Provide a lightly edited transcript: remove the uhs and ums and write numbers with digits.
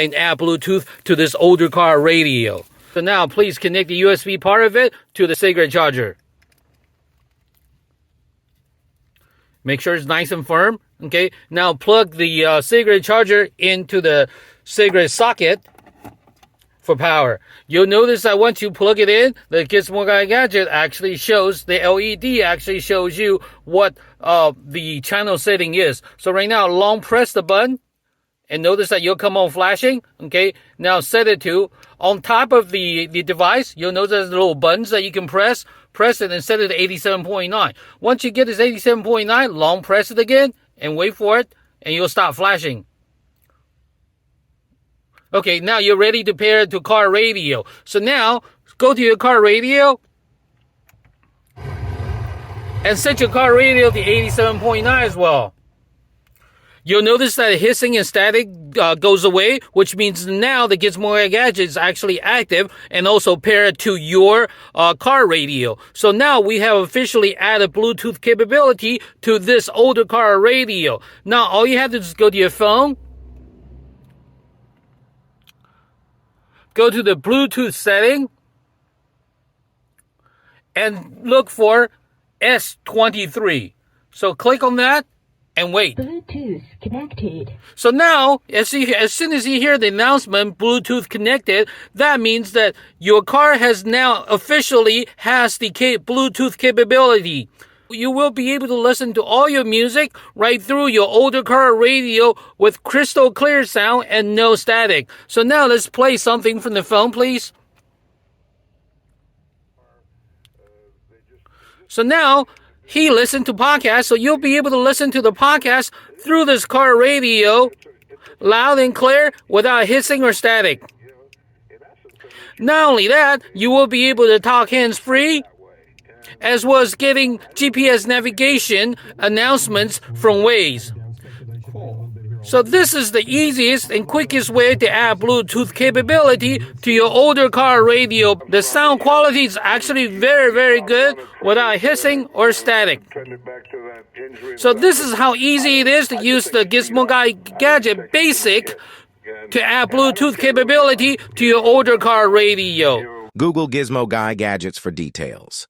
and add Bluetooth to this older car radio. So now please connect the USB part of it to the cigarette charger. Make sure it's nice and firm. Okay, now plug the cigarette charger into the cigarette socket for power. You'll notice that once you plug it in, the Gizmo Guy Gadget actually shows, the LED actually shows you what the channel setting is. So right now, long press the button, and notice that you'll come on flashing. Okay, now set it to, on top of the device, you'll notice there's little buttons that you can press it and set it to 87.9. Once you get this 87.9, long press it again, and wait for it, and you'll stop flashing. Okay, now you're ready to pair it to car radio. So now, go to your car radio and set your car radio to 87.9 as well. You'll notice that hissing and static goes away, which means now the Gizmo Guy Gadget is actually active and also paired to your car radio. So now we have officially added Bluetooth capability to this older car radio. Now all you have to do is go to your phone, go to the Bluetooth setting, and look for S23. So click on that and wait. Bluetooth connected. So now, as soon as you hear the announcement, Bluetooth connected, that means that your car has now officially has the Bluetooth capability. You will be able to listen to all your music right through your older car radio with crystal clear sound and no static. So now let's play something from the phone, please. So now he listened to podcasts, so you'll be able to listen to the podcast through this car radio loud and clear without hissing or static. Not only that, you will be able to talk hands-free, as well as getting GPS navigation announcements from Waze. So this is the easiest and quickest way to add Bluetooth capability to your older car radio. The sound quality is actually very, very good without hissing or static. So this is how easy it is to use the Gizmo Guy Gadget Basic to add Bluetooth capability to your older car radio. Google Gizmo Guy Gadgets for details.